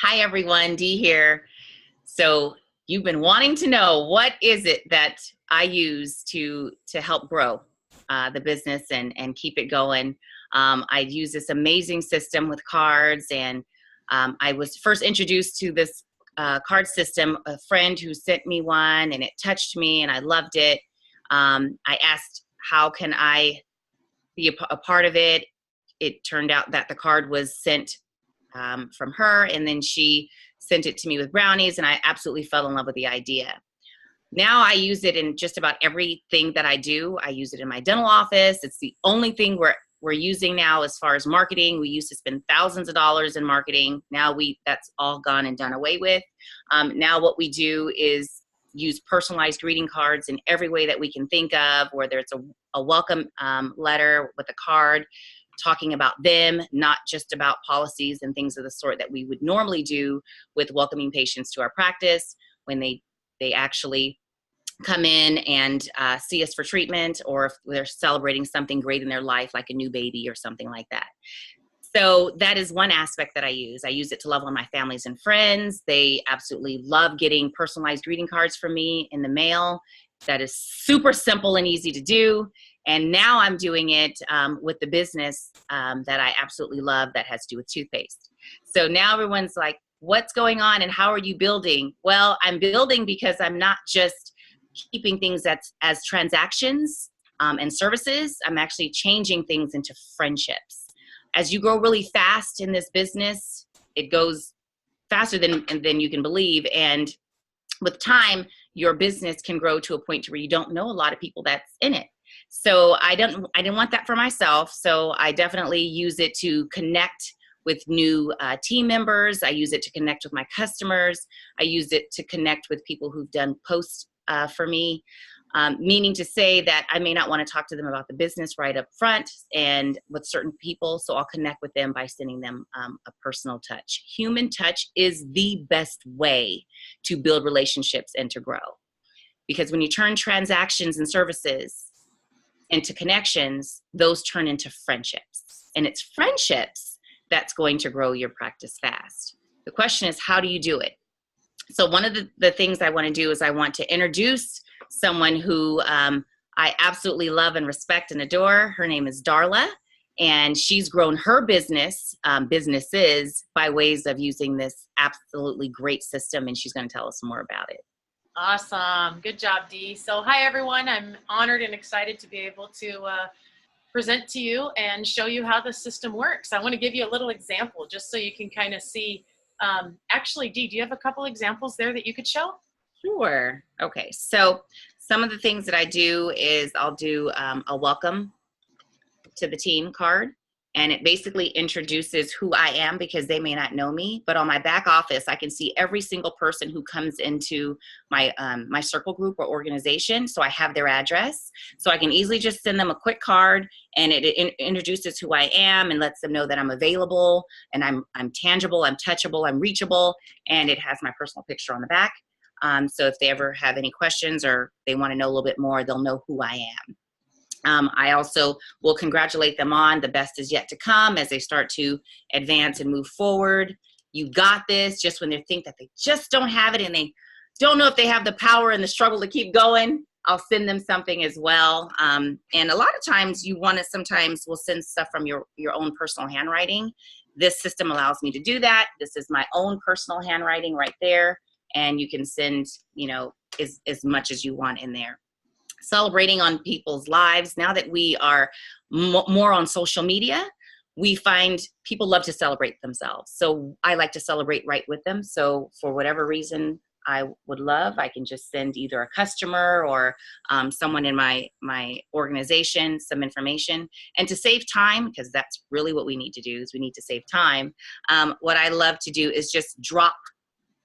Hi everyone, Dee here. So you've been wanting to know what is it that I use to help grow the business and keep it going. I use this amazing system with cards, and I was first introduced to this card system. A friend who sent me one, and it touched me, and I loved it. I asked, how can I be a part of it? It turned out that the card was sent from her, and then she sent it to me with brownies, and I absolutely fell in love with the idea. Now I use it in just about everything that I do. I use it in my dental office. It's the only thing we're using now as far as marketing. We used to spend thousands of dollars in marketing. Now that's all gone and done away with. Now what we do is use personalized greeting cards in every way that we can think of, whether it's a welcome letter with a card talking about them, not just about policies and things of the sort that we would normally do with welcoming patients to our practice when they actually come in and see us for treatment, or if they're celebrating something great in their life, like a new baby or something like that. So that is one aspect that I use. I use it to love on my families and friends. They absolutely love getting personalized greeting cards from me in the mail. That is super simple and easy to do. And now I'm doing it with the business that I absolutely love, that has to do with toothpaste. So now everyone's like, what's going on and how are you building? Well, I'm building because I'm not just keeping things as transactions and services. I'm actually changing things into friendships. As you grow really fast in this business, it goes faster than you can believe. And with time, your business can grow to a point where you don't know a lot of people that's in it. So I didn't want that for myself. So I definitely use it to connect with new team members. I use it to connect with my customers. I use it to connect with people who've done posts for me, meaning to say that I may not want to talk to them about the business right up front and with certain people. So I'll connect with them by sending them a personal touch. Human touch is the best way to build relationships and to grow. Because when you turn transactions and services into connections, those turn into friendships. And it's friendships that's going to grow your practice fast. The question is, how do you do it? So one of the things I want to do is I want to introduce someone who I absolutely love and respect and adore. Her name is Darla, and she's grown her businesses by ways of using this absolutely great system, and she's going to tell us more about it. Awesome. Good job, Dee. So hi, everyone. I'm honored and excited to be able to present to you and show you how the system works. I want to give you a little example just so you can kind of see. Actually, Dee, do you have a couple examples there that you could show? Sure. Okay. So some of the things that I do is I'll do a welcome to the team card. And it basically introduces who I am, because they may not know me. But on my back office, I can see every single person who comes into my my circle group or organization. So I have their address. So I can easily just send them a quick card, and it introduces who I am and lets them know that I'm available and I'm tangible, I'm touchable, I'm reachable, and it has my personal picture on the back. So if they ever have any questions or they want to know a little bit more, they'll know who I am. I also will congratulate them on the best is yet to come as they start to advance and move forward. You got this, just when they think that they just don't have it and they don't know if they have the power and the struggle to keep going. I'll send them something as well. And a lot of times sometimes we'll send stuff from your own personal handwriting. This system allows me to do that. This is my own personal handwriting right there. And you can send, as much as you want in there. Celebrating on people's lives. Now that we are more on social media, we find people love to celebrate themselves. So I like to celebrate right with them. So for whatever reason I would love, I can just send either a customer or someone in my organization some information. And to save time, because that's really what we need to do, is we need to save time. What I love to do is just drop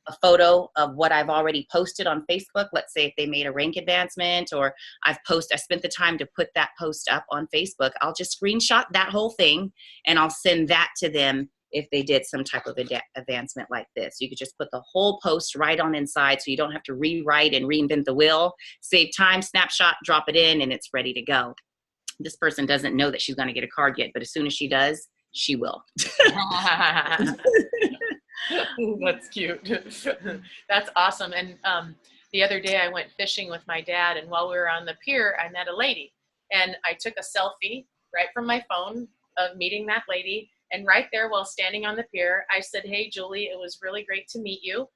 a photo of what I've already posted on Facebook. Let's say if they made a rank advancement, or I spent the time to put that post up on Facebook, I'll just screenshot that whole thing and I'll send that to them if they did some type of advancement like this. You could just put the whole post right on inside, so you don't have to rewrite and reinvent the wheel. Save time, snapshot, drop it in, and it's ready to go. This person doesn't know that she's going to get a card yet, but as soon as she does, she will. That's cute. That's awesome. And the other day I went fishing with my dad, and while we were on the pier, I met a lady, and I took a selfie right from my phone of meeting that lady. And right there, while standing on the pier, I said, "Hey, Julie, it was really great to meet you."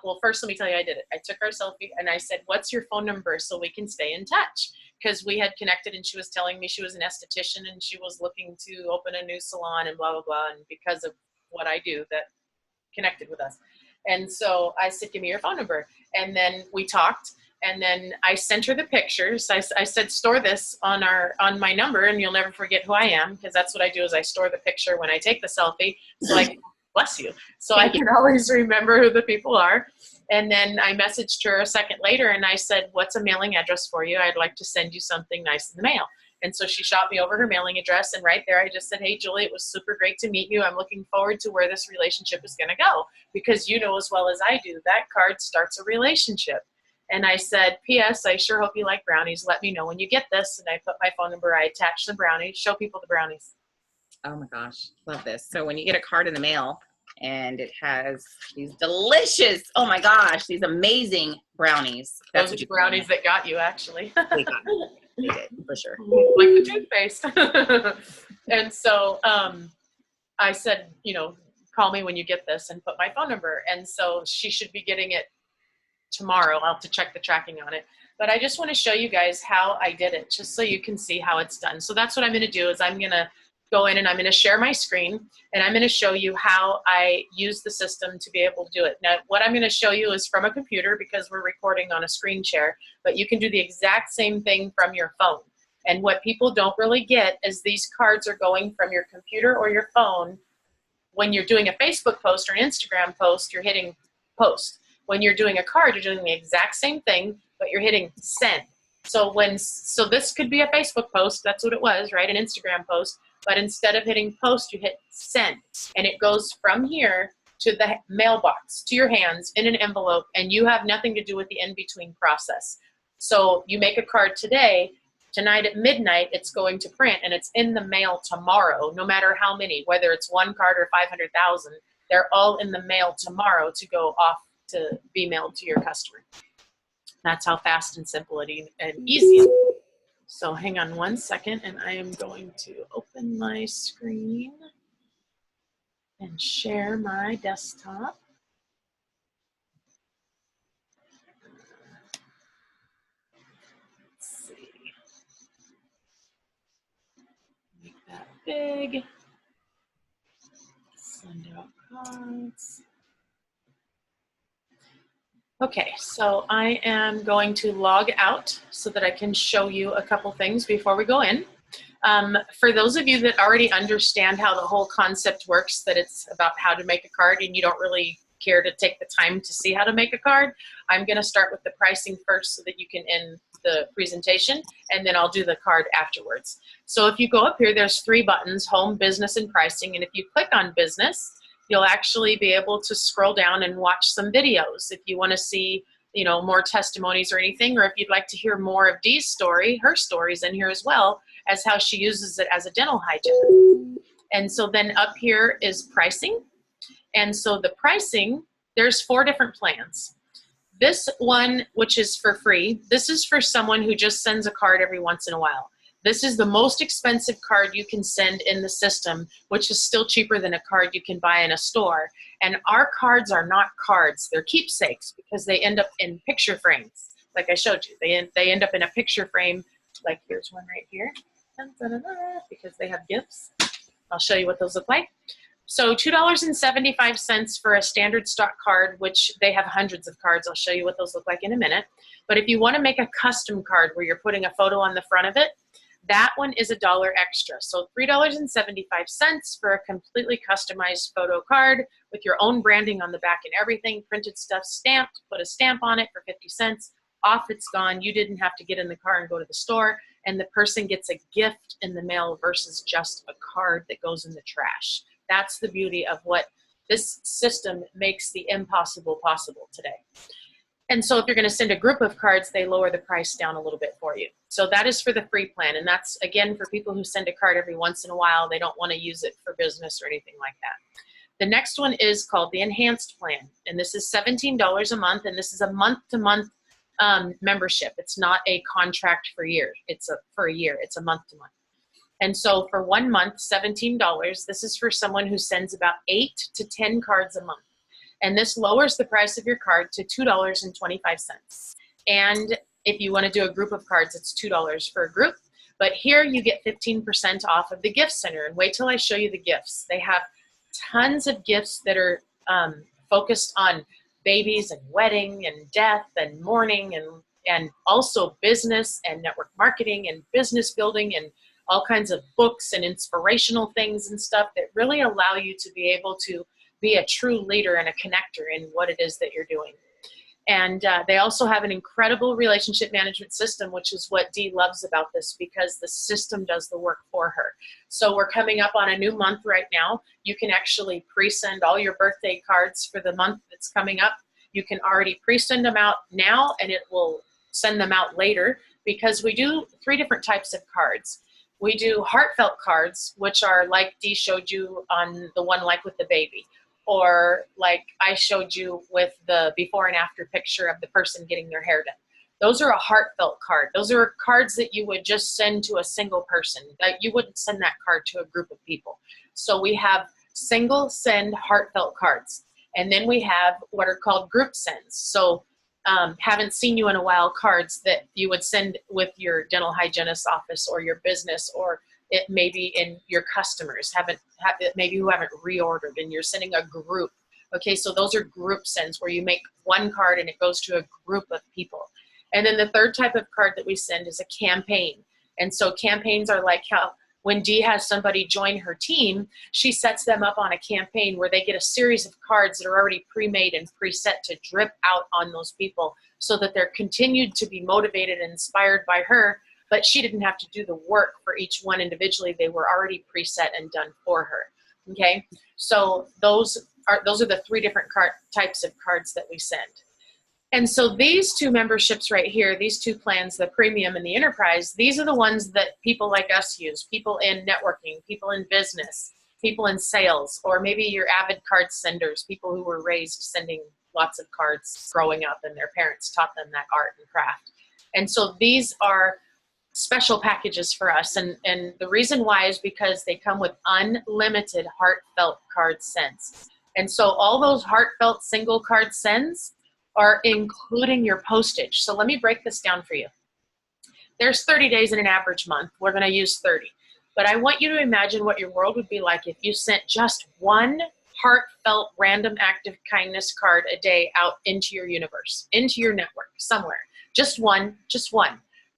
Well, first, let me tell you, I did it. I took our selfie and I said, "What's your phone number so we can stay in touch?" Because we had connected, and she was telling me she was an esthetician and she was looking to open a new salon and blah, blah, blah. And because of what I do, that connected with us. And so I said, "Give me your phone number." And then we talked, and then I sent her the pictures. I said, "Store this on my number and you'll never forget who I am," because that's what I do, is I store the picture when I take the selfie, so I can, bless you, so I can always remember who the people are. And then I messaged her a second later and I said, "What's a mailing address for you? I'd like to send you something nice in the mail." And so she shot me over her mailing address, and right there I just said, "Hey, Julie, it was super great to meet you. I'm looking forward to where this relationship is going to go, because you know as well as I do, that card starts a relationship." And I said, "P.S. I sure hope you like brownies. Let me know when you get this." And I put my phone number, I attached the brownies, show people the brownies. Oh my gosh, love this. So when you get a card in the mail and it has these delicious, oh my gosh, these amazing brownies. That's those are the brownies that got you, actually. They got me. They did, for sure. Like the toothpaste. And so I said, call me when you get this, and put my phone number. And so she should be getting it tomorrow. I'll have to check the tracking on it. But I just want to show you guys how I did it, just so you can see how it's done. So that's what I'm going to do, is I'm going to go in and I'm going to share my screen, and I'm going to show you how I use the system to be able to do it. Now, what I'm going to show you is from a computer, because we're recording on a screen share, but you can do the exact same thing from your phone. And what people don't really get is these cards are going from your computer or your phone. When you're doing a Facebook post or an Instagram post, you're hitting post. When you're doing a card, you're doing the exact same thing, but you're hitting send. So this could be a Facebook post, that's what it was, right? An Instagram post. But instead of hitting post, you hit send. And it goes from here to the mailbox, to your hands in an envelope, and you have nothing to do with the in-between process. So you make a card today, tonight at midnight, it's going to print, and it's in the mail tomorrow, no matter how many, whether it's one card or 500,000, they're all in the mail tomorrow to go off to be mailed to your customer. That's how fast and simple and easy it is. So hang on one second, and I am going to open my screen and share my desktop. Let's see. Make that big. Send out cards. Okay, so I am going to log out so that I can show you a couple things before we go in. For those of you that already understand how the whole concept works, that it's about how to make a card and you don't really care to take the time to see how to make a card, I'm going to start with the pricing first so that you can end the presentation, and then I'll do the card afterwards. So if you go up here, there's 3 buttons, Home, Business, and Pricing, and if you click on Business, you'll actually be able to scroll down and watch some videos if you want to see, more testimonies or anything, or if you'd like to hear more of Dee's story, her stories in here as well, as how she uses it as a dental hygienist. And so then up here is pricing. And so the pricing, there's 4 different plans. This one, which is for free, this is for someone who just sends a card every once in a while. This is the most expensive card you can send in the system, which is still cheaper than a card you can buy in a store. And our cards are not cards, they're keepsakes, because they end up in picture frames. Like I showed you, they end up in a picture frame. Like here's one right here, because they have gifts. I'll show you what those look like. So $2.75 for a standard stock card, which they have hundreds of cards. I'll show you what those look like in a minute. But if you want to make a custom card where you're putting a photo on the front of it, that one is $1 extra. So $3.75 for a completely customized photo card with your own branding on the back and everything, printed stuff stamped, put a stamp on it for 50 cents. Off it's gone. You didn't have to get in the car and go to the store, and the person gets a gift in the mail versus just a card that goes in the trash. That's the beauty of what this system makes the impossible possible today. And so if you're going to send a group of cards, they lower the price down a little bit for you. So that is for the free plan. And that's, again, for people who send a card every once in a while. They don't want to use it for business or anything like that. The next one is called the Enhanced Plan, and this is $17 a month, and this is a month-to-month membership. It's not a contract for a year. It's a month-to-month. And so for 1 month, $17, this is for someone who sends about 8 to 10 cards a month. And this lowers the price of your card to $2.25. And if you want to do a group of cards, it's $2 for a group. But here you get 15% off of the gift center. And wait till I show you the gifts. They have tons of gifts that are focused on babies and wedding and death and mourning and also business and network marketing and business building and all kinds of books and inspirational things and stuff that really allow you to be able to be a true leader and a connector in what it is that you're doing. And they also have an incredible relationship management system, which is what Dee loves about this, because the system does the work for her. So we're coming up on a new month right now. You can actually pre-send all your birthday cards for the month that's coming up. You can already pre-send them out now, and it will send them out later, because we do 3 different types of cards. We do heartfelt cards, which are like Dee showed you on the one like with the baby, or like I showed you with the before and after picture of the person getting their hair done. Those are a heartfelt card. Those are cards that you would just send to a single person. Like you wouldn't send that card to a group of people. So we have single send heartfelt cards. And then we have what are called group sends. So haven't seen you in a while cards that you would send with your dental hygienist office or your business, or it may be in your customers maybe who haven't reordered and you're sending a group. Okay, so those are group sends where you make one card and it goes to a group of people. And then the third type of card that we send is a campaign. And so campaigns are like how when Dee has somebody join her team, she sets them up on a campaign where they get a series of cards that are already pre-made and preset to drip out on those people so that they're continued to be motivated and inspired by her, but she didn't have to do the work for each one individually. They were already preset and done for her. Okay, so those are the 3 different types of cards that we send. And so these 2 memberships right here, these 2 plans, the premium and the enterprise, these are the ones that people like us use, people in networking, people in business, people in sales, or maybe your avid card senders, people who were raised sending lots of cards growing up and their parents taught them that art and craft. And so these are special packages for us. And the reason why is because they come with unlimited heartfelt card sends. And so all those heartfelt single card sends are including your postage. So let me break this down for you. There's 30 days in an average month. We're going to use 30. But I want you to imagine what your world would be like if you sent just one heartfelt random act of kindness card a day out into your universe, into your network, somewhere. Just one.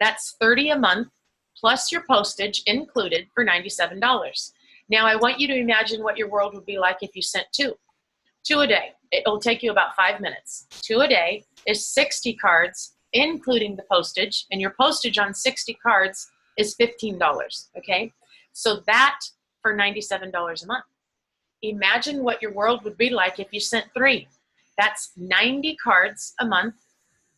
That's 30 a month plus your postage included for $97. Now I want you to imagine what your world would be like if you sent 2 a day. It'll take you about 5 minutes. 2 a day is 60 cards, including the postage, and your postage on 60 cards is $15, okay? So that for $97 a month. Imagine what your world would be like if you sent 3. That's 90 cards a month,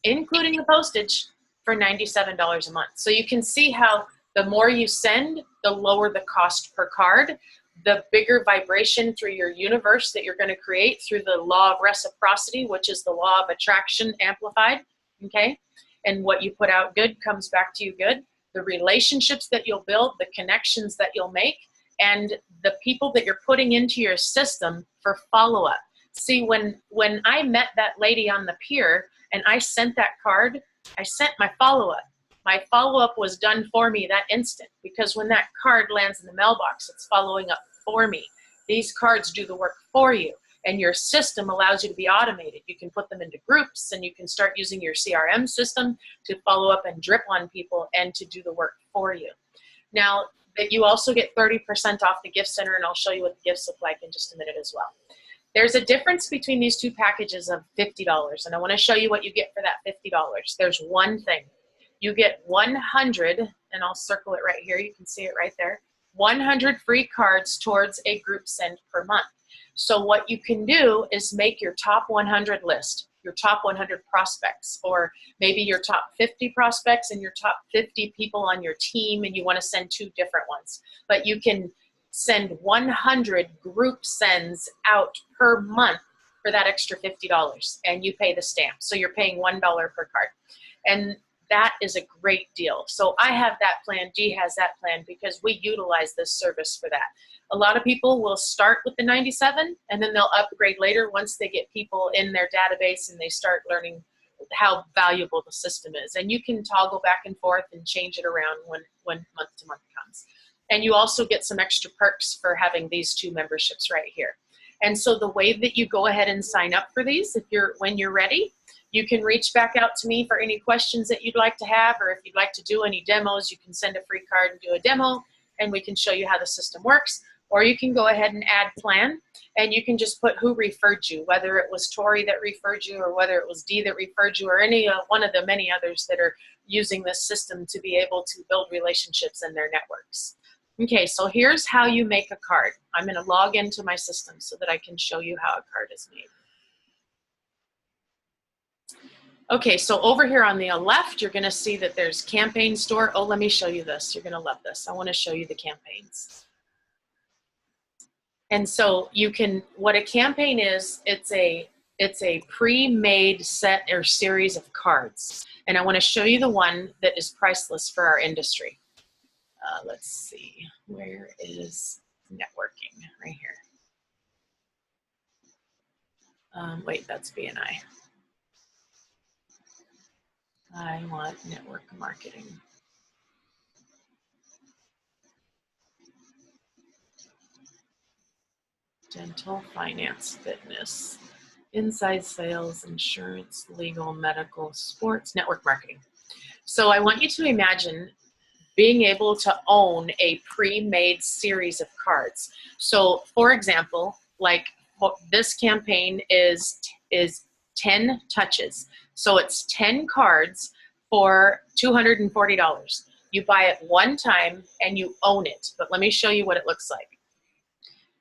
including the postage, for $97 a month. So you can see how the more you send, the lower the cost per card, the bigger vibration through your universe that you're going to create through the law of reciprocity, which is the law of attraction amplified, okay? And what you put out good comes back to you good. The relationships that you'll build, the connections that you'll make, and the people that you're putting into your system for follow-up. See, when I met that lady on the pier and I sent that card, I sent my follow-up. My follow-up was done for me that instant, because when that card lands in the mailbox, it's following up for me. These cards do the work for you, and your system allows you to be automated. You can put them into groups, and you can start using your CRM system to follow up and drip on people and to do the work for you. Now, that you also get 30% off the gift center, and I'll show you what the gifts look like in just a minute as well. There's a difference between these 2 packages of $50, and I want to show you what you get for that $50. There's one thing. You get 100, and I'll circle it right here. You can see it right there. 100 free cards towards a group send per month. So what you can do is make your top 100 list, your top 100 prospects, or maybe your top 50 prospects and your top 50 people on your team, and you want to send 2 different ones. But you can send 100 group sends out per month for that extra $50, and you pay the stamp. So you're paying $1 per card. And that is a great deal. So I have that plan, Dee has that plan, because we utilize this service for that. A lot of people will start with the 97 and then they'll upgrade later once they get people in their database and they start learning how valuable the system is. And you can toggle back and forth and change it around when month to month comes. And you also get some extra perks for having these two memberships right here. And so the way that you go ahead and sign up for these, when you're ready, you can reach back out to me for any questions that you'd like to have, or if you'd like to do any demos, you can send a free card and do a demo, and we can show you how the system works. Or you can go ahead and add plan, and you can just put who referred you, whether it was Tori that referred you, or whether it was Dee that referred you, or any one of the many others that are using this system to be able to build relationships in their networks. Okay, so here's how you make a card. I'm going to log into my system so that I can show you how a card is made. Okay, so over here on the left, you're going to see that there's campaign store. Oh, let me show you this. You're going to love this. I want to show you the campaigns. And so you can, what a campaign is, it's a pre-made set or series of cards. And I want to show you the one that is priceless for our industry. Let's see, where is networking? Right here. Wait, that's BNI. I want network marketing. Dental, finance, fitness, inside sales, insurance, legal, medical, sports, network marketing. So I want you to imagine being able to own a pre-made series of cards. So for example, like this campaign is 10 touches. So it's 10 cards for $240. You buy it one time and you own it. But let me show you what it looks like.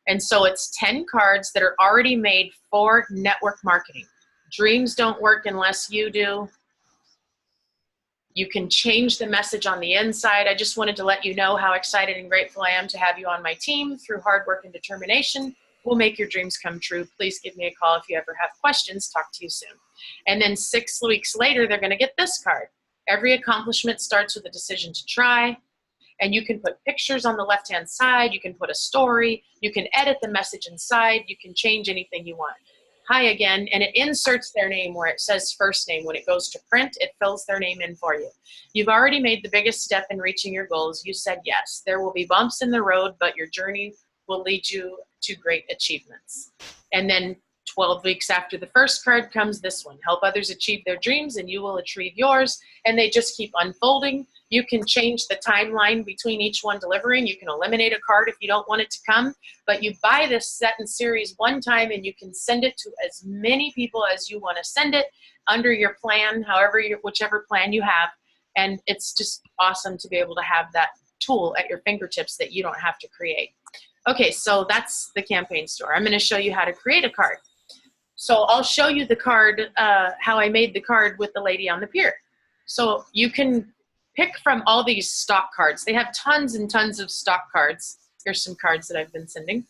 And so it's 10 cards that are already made for network marketing. Dreams don't work unless you do. You can change the message on the inside. I just wanted to let you know how excited and grateful I am to have you on my team. Through hard work and determination, we'll make your dreams come true. Please give me a call if you ever have questions. Talk to you soon. And then 6 weeks later, they're going to get this card. Every accomplishment starts with a decision to try. And you can put pictures on the left-hand side. You can put a story. You can edit the message inside. You can change anything you want. Hi again, and it inserts their name where it says first name. When it goes to print, it fills their name in for you. You've already made the biggest step in reaching your goals. You said yes. There will be bumps in the road, but your journey will lead you to great achievements. And then 12 weeks after the first card comes this one. Help others achieve their dreams and you will achieve yours. And they just keep unfolding. You can change the timeline between each one delivering. You can eliminate a card if you don't want it to come. But you buy this set in series one time and you can send it to as many people as you want to send it under your plan, whichever plan you have. And it's just awesome to be able to have that tool at your fingertips that you don't have to create. Okay, so that's the campaign store. I'm going to show you how to create a card. So I'll show you the card, how I made the card with the lady on the pier. So you can pick from all these stock cards. They have tons and tons of stock cards. Here's some cards that I've been sending.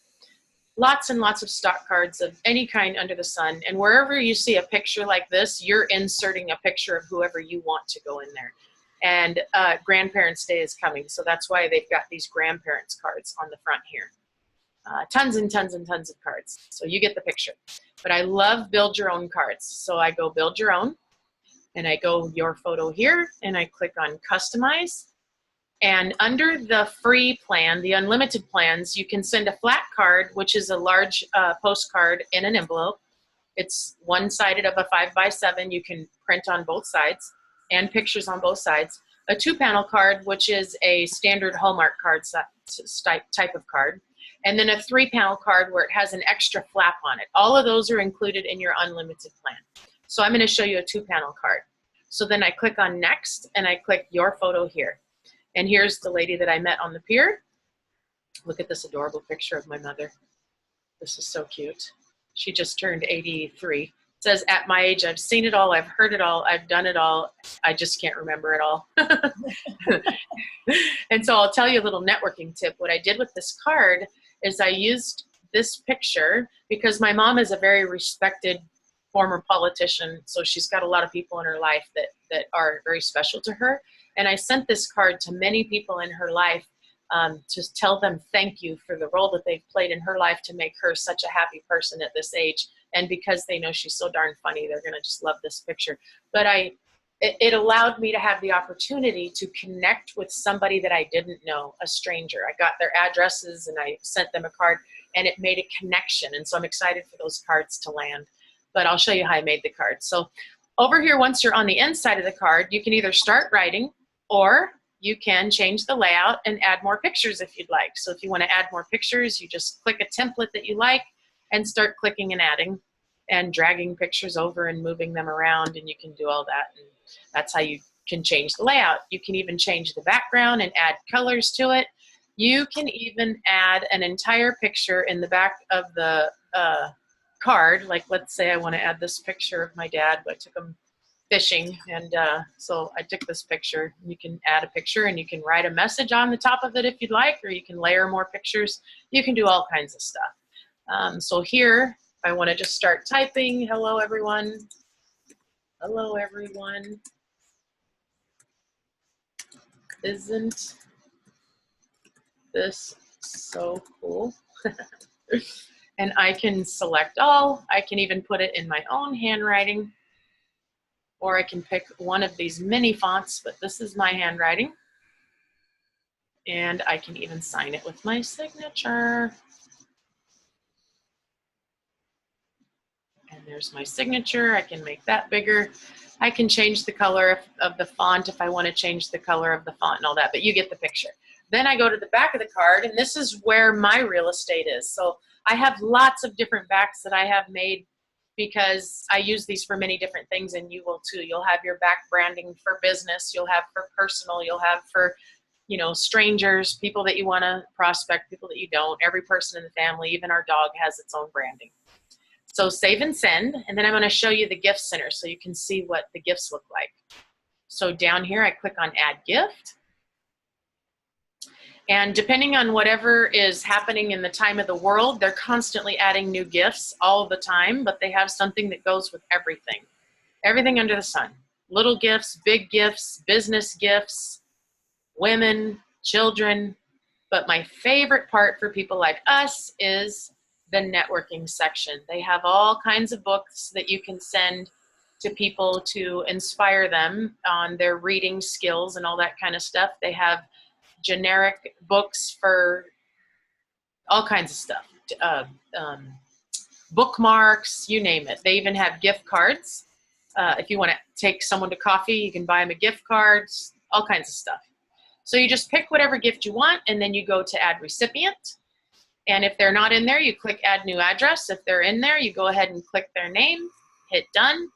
Lots and lots of stock cards of any kind under the sun. And wherever you see a picture like this, you're inserting a picture of whoever you want to go in there. And Grandparents' Day is coming, so that's why they've got these grandparents cards on the front here. Tons and tons and tons of cards. So you get the picture. But I love build your own cards. So I go build your own. And I go your photo here, and I click on customize. And under the free plan, the unlimited plans, you can send a flat card, which is a large postcard in an envelope. It's one-sided of a 5x7. You can print on both sides and pictures on both sides. A 2-panel card, which is a standard Hallmark card type of card. And then a 3-panel card where it has an extra flap on it. All of those are included in your unlimited plan. So I'm going to show you a 2-panel card. So then I click on next and I click your photo here. And here's the lady that I met on the pier. Look at this adorable picture of my mother. This is so cute. She just turned 83. says, at my age, I've seen it all, I've heard it all, I've done it all, I just can't remember it all. And so I'll tell you a little networking tip. What I did with this card is I used this picture because my mom is a very respected former politician, so she's got a lot of people in her life that are very special to her. And I sent this card to many people in her life to tell them thank you for the role that they've played in her life to make her such a happy person at this age. And because they know she's so darn funny, they're going to just love this picture. But it allowed me to have the opportunity to connect with somebody that I didn't know, a stranger. I got their addresses and I sent them a card, and it made a connection. And so I'm excited for those cards to land. But I'll show you how I made the card. So over here, once you're on the inside of the card, you can either start writing, or you can change the layout and add more pictures if you'd like. So if you want to add more pictures, you just click a template that you like and start clicking and adding and dragging pictures over and moving them around, and you can do all that. And that's how you can change the layout. You can even change the background and add colors to it. You can even add an entire picture in the back of the card. Like, let's say I want to add this picture of my dad. I took him fishing, and so I took this picture. You can add a picture, and you can write a message on the top of it if you'd like, or you can layer more pictures. You can do all kinds of stuff. So here, if I want to just start typing, hello everyone. Hello everyone. Isn't this so cool? And I can select all. I can even put it in my own handwriting, or I can pick one of these mini fonts, but this is my handwriting. And I can even sign it with my signature. And there's my signature. I can make that bigger. I can change the color of the font if I want to change the color of the font and all that, but you get the picture. Then I go to the back of the card, and this is where my real estate is. So I have lots of different backs that I have made because I use these for many different things, and you will too. You'll have your back branding for business. You'll have for personal. You'll have for, you know, strangers, people that you want to prospect, people that you don't. Every person in the family, even our dog, has its own branding. So save and send, and then I'm going to show you the gift center so you can see what the gifts look like. So down here, I click on Add Gift. And depending on whatever is happening in the time of the world, they're constantly adding new gifts all the time, but they have something that goes with everything. Everything under the sun. Little gifts, big gifts, business gifts, women, children. But my favorite part for people like us is the networking section. They have all kinds of books that you can send to people to inspire them on their reading skills and all that kind of stuff. They have generic books for all kinds of stuff, bookmarks, you name it. They even have gift cards. If you want to take someone to coffee, you can buy them a gift card, all kinds of stuff. So you just pick whatever gift you want, and then you go to Add Recipient. And if they're not in there, you click Add New Address. If they're in there, you go ahead and click their name, hit Done,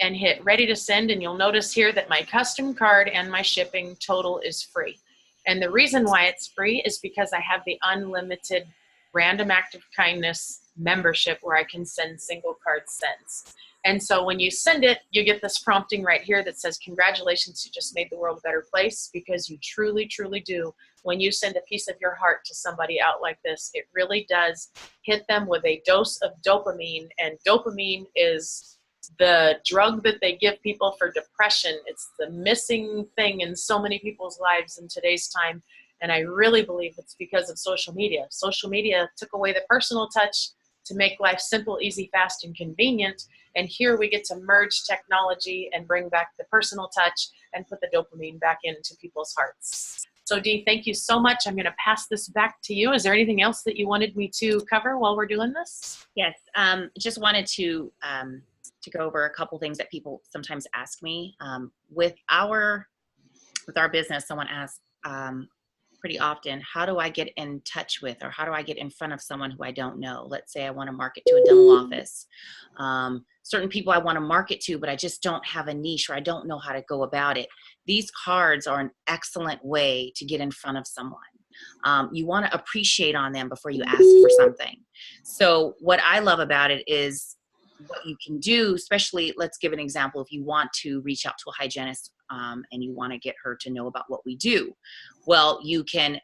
and hit Ready to Send. And you'll notice here that my custom card and my shipping total is free. And the reason why it's free is because I have the unlimited Random Act of Kindness membership where I can send single card sends. And so when you send it, you get this prompting right here that says, congratulations, you just made the world a better place, because you truly, truly do. When you send a piece of your heart to somebody out like this, it really does hit them with a dose of dopamine. And dopamine is the drug that they give people for depression. It's the missing thing in so many people's lives in today's time. And I really believe it's because of social media. Social media took away the personal touch to make life simple, easy, fast, and convenient. And here we get to merge technology and bring back the personal touch and put the dopamine back into people's hearts. So Dee, thank you so much. I'm going to pass this back to you. Is there anything else that you wanted me to cover while we're doing this? Yes, just wanted to go over a couple things that people sometimes ask me. With our business, someone asks pretty often, how do I get in touch with, or how do I get in front of someone who I don't know? Let's say I want to market to a dental office. Certain people I want to market to, but I just don't have a niche, or I don't know how to go about it. These cards are an excellent way to get in front of someone. You want to appreciate on them before you ask for something. So what I love about it is what you can do, especially, let's give an example. If you want to reach out to a hygienist and you want to get her to know about what we do, well, you can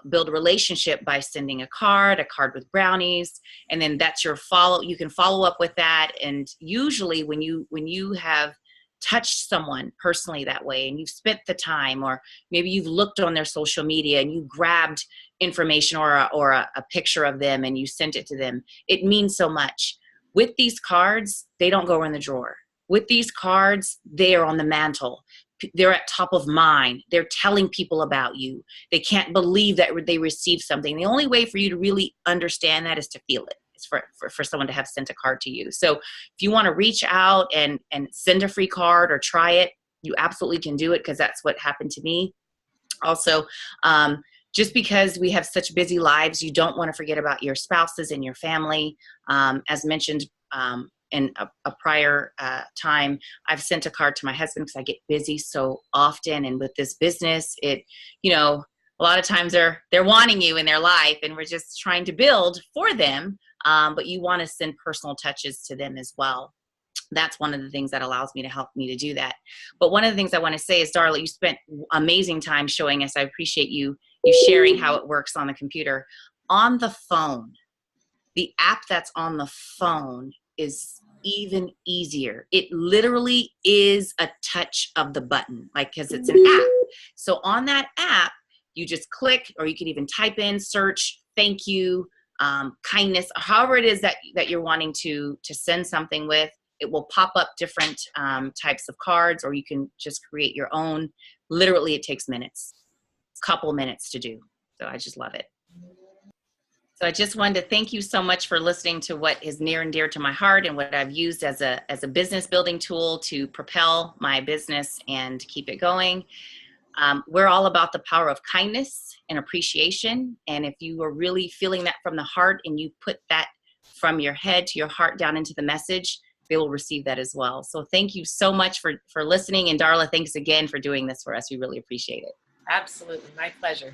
build a relationship by sending a card with brownies, and then that's your you can follow up with that. And usually when you have touched someone personally that way, and you've spent the time, or maybe you've looked on their social media and you grabbed information or a picture of them and you sent it to them, it means so much. With these cards, they don't go in the drawer. With these cards, they are on the mantle. They're at top of mind. They're telling people about you. They can't believe that they received something. The only way for you to really understand that is to feel it. It's for someone to have sent a card to you. So if you want to reach out and send a free card or try it, you absolutely can do it, because that's what happened to me. Also, just because we have such busy lives, you don't want to forget about your spouses and your family. As mentioned in a prior time, I've sent a card to my husband because I get busy so often. And with this business, a lot of times they're wanting you in their life, and we're just trying to build for them. But you want to send personal touches to them as well. That's one of the things that allows me to do that. But one of the things I want to say is, Darla, you spent amazing time showing us. I appreciate you sharing how it works on the computer. On the phone, the app that's on the phone is even easier. It literally is a touch of the button, because it's an app. So on that app, you just click, or you can even type in, search, thank you, kindness, however it is that you're wanting to send something with. It will pop up different types of cards, or you can just create your own. Literally, it takes minutes, couple minutes to do. So I just love it. So I just wanted to thank you so much for listening to what is near and dear to my heart, and what I've used as a business building tool to propel my business and keep it going. We're all about the power of kindness and appreciation. And if you are really feeling that from the heart, and you put that from your head to your heart down into the message, they will receive that as well. So thank you so much for listening. And Darla, thanks again for doing this for us. We really appreciate it. Absolutely. My pleasure.